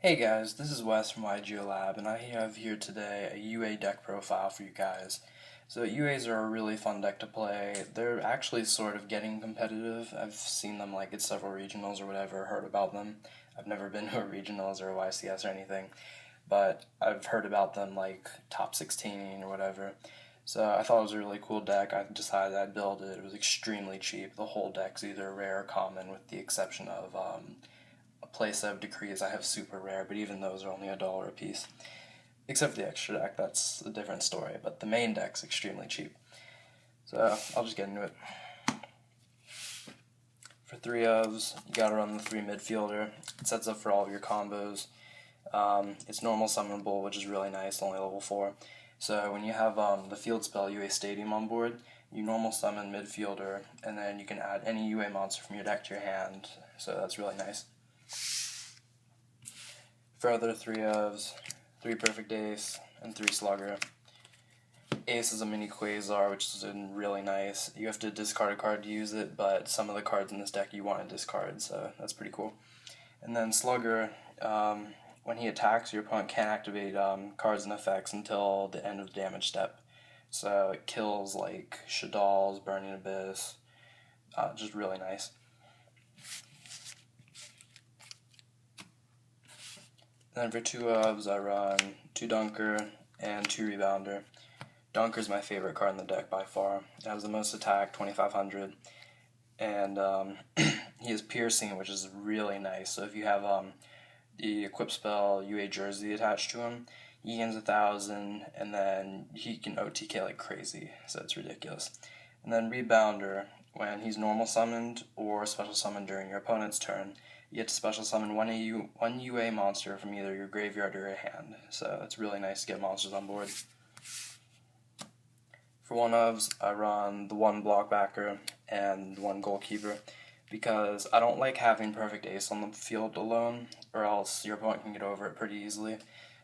Hey guys, this is Wes from YGeoLab, and I have here today a UA deck profile for you guys. So UAs are a really fun deck to play. They're actually sort of getting competitive. I've seen them like at several regionals or whatever, heard about them. I've never been to a regionals or a YCS or anything, but I've heard about them like top 16 or whatever. So I thought it was a really cool deck. I decided I'd build it. It was extremely cheap. The whole deck's either rare or common with the exception of a place of decrees I have super rare, but even those are only $1 a piece. Except for the extra deck, that's a different story, but the main deck's extremely cheap. So I'll just get into it. For 3 ofs, you gotta run the 3 midfielder. It sets up for all of your combos. It's normal summonable, which is really nice, only level 4. So when you have the field spell UA Stadium on board, you normal summon midfielder, and then you can add any UA monster from your deck to your hand, so that's really nice. For other 3 ofs, 3 perfect ace, and 3 slugger. Ace is a mini Quasar, which is really nice. You have to discard a card to use it, but some of the cards in this deck you want to discard, so that's pretty cool. And then slugger, when he attacks, your opponent can't activate cards and effects until the end of the damage step. So it kills like Shadal's, Burning Abyss, just really nice. Then for 2 ofs, I run 2 Dunker and 2 Rebounder. Dunker's my favorite card in the deck by far. It has the most attack, 2500, and he has Piercing, which is really nice. So if you have the equip spell UA Jersey attached to him, he gains 1000, and then he can OTK like crazy, so it's ridiculous. And then Rebounder, when he's normal summoned or special summoned during your opponent's turn, you get to special summon one UA monster from either your graveyard or your hand, so it's really nice to get monsters on board. For 1 ofs, I run the 1 blockbacker and 1 goalkeeper because I don't like having perfect ace on the field alone, or else your opponent can get over it pretty easily.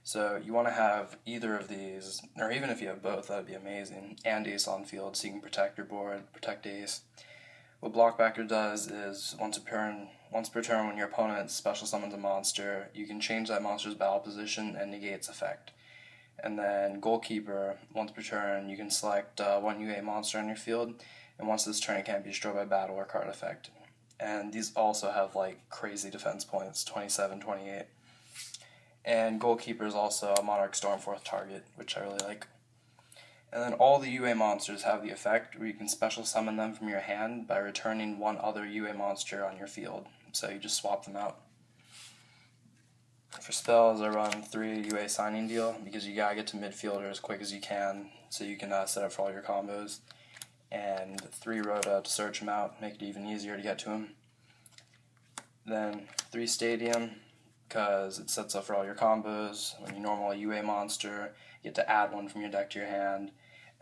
So you want to have either of these, or even if you have both, that'd be amazing, and ace on field so you can protect your board, protect ace. What blockbacker does is once per turn when your opponent special summons a monster, you can change that monster's battle position and negate its effect. And then goalkeeper, once per turn, you can select 1 UA monster on your field, and once this turn it can't be destroyed by battle or card effect. And these also have like crazy defense points, 27, 28. And goalkeeper is also a Monarch Stormforth target, which I really like. And then all the UA monsters have the effect where you can special summon them from your hand by returning 1 other UA monster on your field. So you just swap them out. For spells, I run 3 UA Signing Deal because you gotta get to midfielder as quick as you can so you can set up for all your combos. And 3 Rhoda to search him out, make it even easier to get to him. Then 3 Stadium because it sets up for all your combos. When you normal a UA monster, you get to add 1 from your deck to your hand.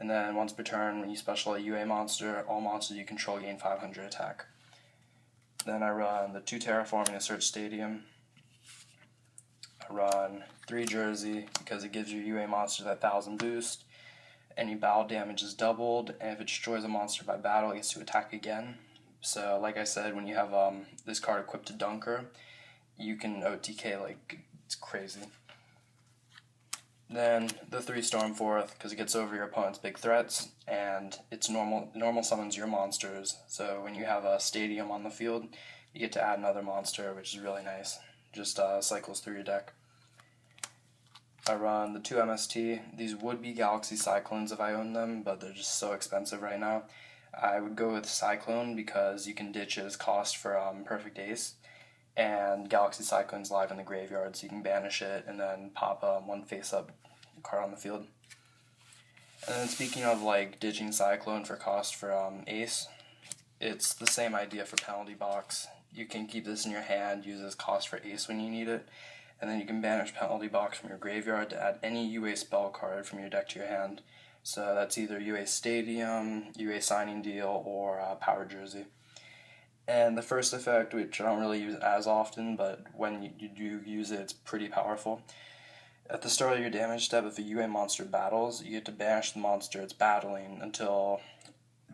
And then once per turn, when you special a UA monster, all monsters you control gain 500 attack. Then I run the 2 Terraforming to search Stadium. I run 3 Jersey because it gives your UA monster that 1000 boost. Any battle damage is doubled, and if it destroys a monster by battle, it gets to attack again. So, like I said, when you have this card equipped to Dunker, you can OTK like it's crazy. Then the 3 Stormforth because it gets over your opponent's big threats, and it's normal summons your monsters. So when you have a Stadium on the field, you get to add another monster, which is really nice. Just cycles through your deck. I run the 2 MST. These would be Galaxy Cyclones if I owned them, but they're just so expensive right now. I would go with Cyclone because you can ditch its cost for Perfect Ace, and Galaxy Cyclone's live in the graveyard, so you can banish it and then pop 1 face-up card on the field. And then speaking of like ditching Cyclone for cost for Ace, it's the same idea for Penalty Box. You can keep this in your hand, use this cost for Ace when you need it, and then you can banish Penalty Box from your graveyard to add any UA spell card from your deck to your hand. So that's either UA Stadium, UA Signing Deal, or Power Jersey. And the first effect, which I don't really use as often, but when you do use it, it's pretty powerful. At the start of your damage step, if a UA monster battles, you get to banish the monster it's battling until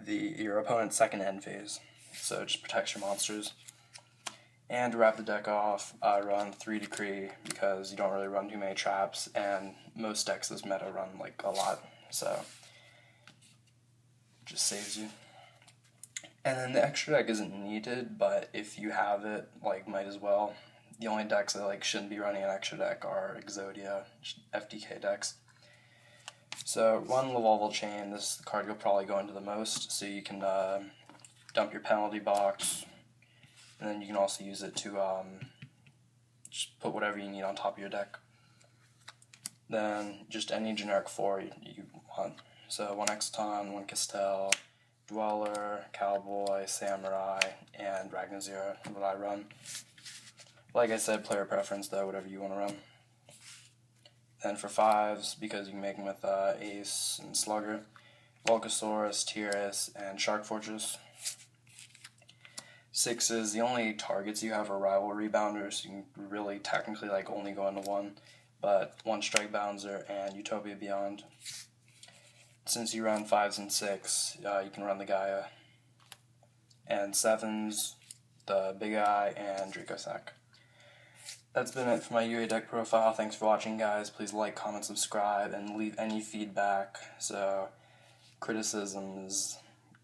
your opponent's second end phase. So it just protects your monsters. And to wrap the deck off, I run 3 Decree because you don't really run too many traps, and most decks this meta run like a lot, so it just saves you. And then the extra deck isn't needed, but if you have it, like, might as well. The only decks that like shouldn't be running an extra deck are Exodia, FDK decks. So run Lavalval Chain. This is the card you'll probably go into the most, so you can dump your penalty box, and then you can also use it to just put whatever you need on top of your deck. Then just any generic 4 you want. So 1 Exton, 1 Castel, Dweller, Cowboy, Samurai, and Ragnarsir, what I run. Like I said, player preference though, whatever you want to run. Then for 5s, because you can make them with Ace and Slugger, Volcasaurus, Tyrus, and Shark Fortress. 6s, the only targets you have are Rival Rebounders. You can really technically like only go into 1, but 1 Strike Bouncer and Utopia Beyond. Since you run 5s and 6, you can run the Gaia. And 7s, the Big Eye and Dracossack. That's been it for my UA deck profile. Thanks for watching, guys. Please like, comment, subscribe, and leave any feedback. So, criticism is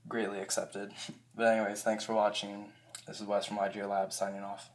greatly accepted. But anyways, thanks for watching. This is Wes from IGO Labs signing off.